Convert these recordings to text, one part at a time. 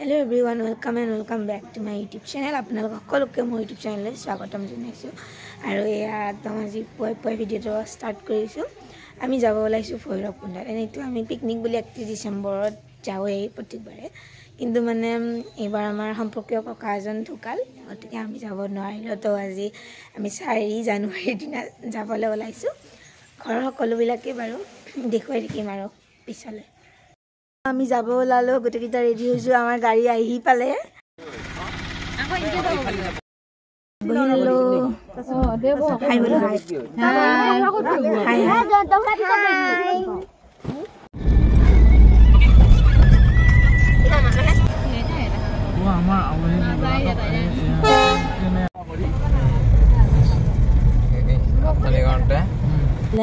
Hello everyone, welcome and welcome back to my YouTube channel. আপোনালোক সকলোকে মোৰ YouTube channel স্বাগতম জনাইছো আৰু এয়া আজি পয় ভিডিওটো ষ্টাৰ্ট কৰিছো। আমি যাব ওলাইছো ভৈৰৱকুণ্ডত। এনেতো আমি পিকনিক বুলি 31 ডিসেম্বৰত যাওঁই প্ৰতিবাৰে, কিন্তু মানে এবাৰ আমাৰ সম্পৰ্কীয় ককা এজন ঢুকাল, গতিকে আমি যাব নোৱাৰিলো। তো আজি আমি 4 জানুৱাৰীৰ দিনা যাবলৈ ওলাইছো। ঘৰৰ সকলোবিলাকে বাৰু দেখুৱাই দিম আৰু পিছলৈ। আমি যাব ওলালো, গোটেইটা ৰেডি হৈছো। আমাৰ গাড়ী আহি পালে।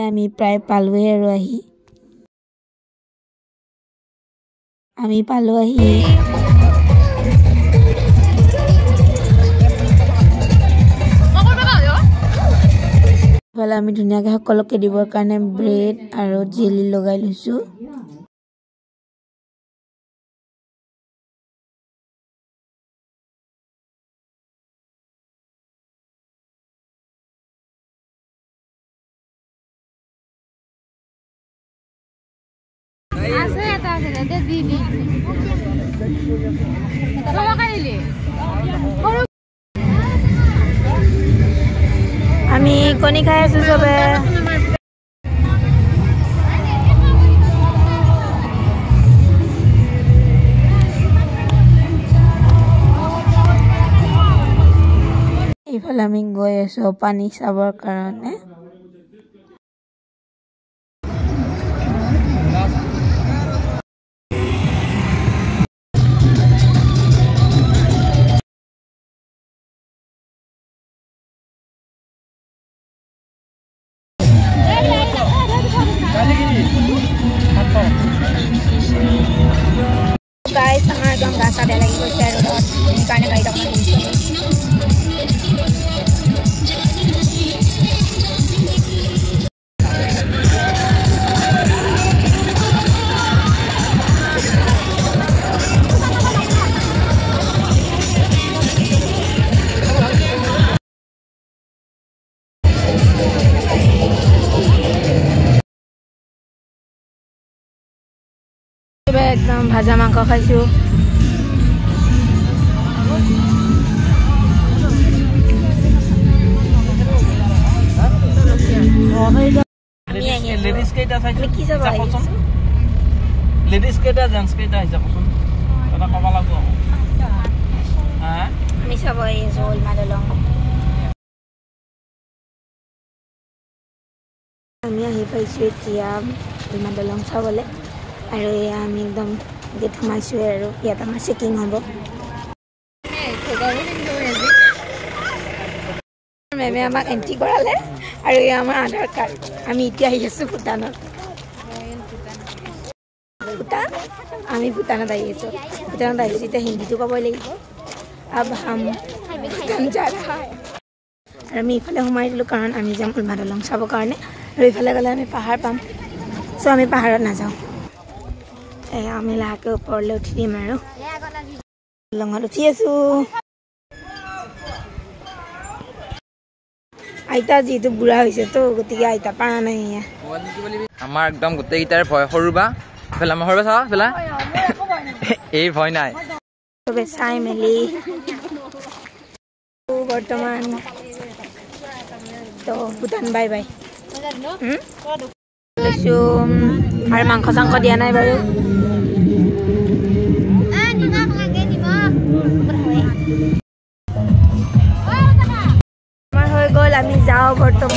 আমি প্ৰায় পালোৱে আৰু আহি আমি পালো আহি আমি ধুনীয়াকৈ সকলোকে দিবৰ কাৰণে ব্ৰেড আৰু জেলি লগাই লৈছো। আমি কণী খাই আছো চবে। এইফালে আমি গৈ আছো পানী চাবৰ কাৰণে। Guys, sama dong rasa ada lagi besar udah karena kayak dong একদম ভাজা মাংস খাইছো। লেডিজ কেইটা চাইছো কি চাবা লেডিজ কেইটা জেন্টস কেইটা আইছা কোন এটা কবা লাগব হ্যাঁ আমি চাব এই জোল মাদলং। আমি আহি পাইছো এতিয়া মাদলং চাবলে আৰু এয়া আমি একদম গেট সোমাইছো আৰু ইয়াত আমাৰ চেকিং হ'ব। মেমে আমাক এন্ট্ৰি কৰালে আৰু এয়া আমাৰ আধাৰ কাৰ্ড। আমি এতিয়া আহি আছো ভূটানত। আমি ভূটানত আহি আছো। ভূটানত আহিছো এতিয়া হিন্দীটো ক'বই লাগিব। আব হাম ভূটান যা ৰহা হে। আৰু আমি ইফালে সোমাই দিলোঁ কাৰণ আমি যাম উলমাদলং চাবৰ কাৰণে। আৰু ইফালে গ'লে আমি পাহাৰ পাম, চ' আমি পাহাৰত নাযাওঁ। আমি লাহেকৈ ওপৰলৈ উঠি দিম আৰু লঙত উঠি আছো। আইতা যিহেতু বুঢ়া হৈছে তো, গতিকে আইতা পাৰা নাই। আমাৰ একদম গোটেইকেইটাৰ ভয় সৰু বা ফেলা মই সৰু চাওঁ ফেলা এই ভয় নাই চবে চাই মেলি বৰ্তমান তো ভূটান বাই বাই লৈছো। আৰু মাংস চাংস দিয়া নাই বাৰু। আমাৰ হৈ গ'ল, আমি যাওঁ বৰ্তমান।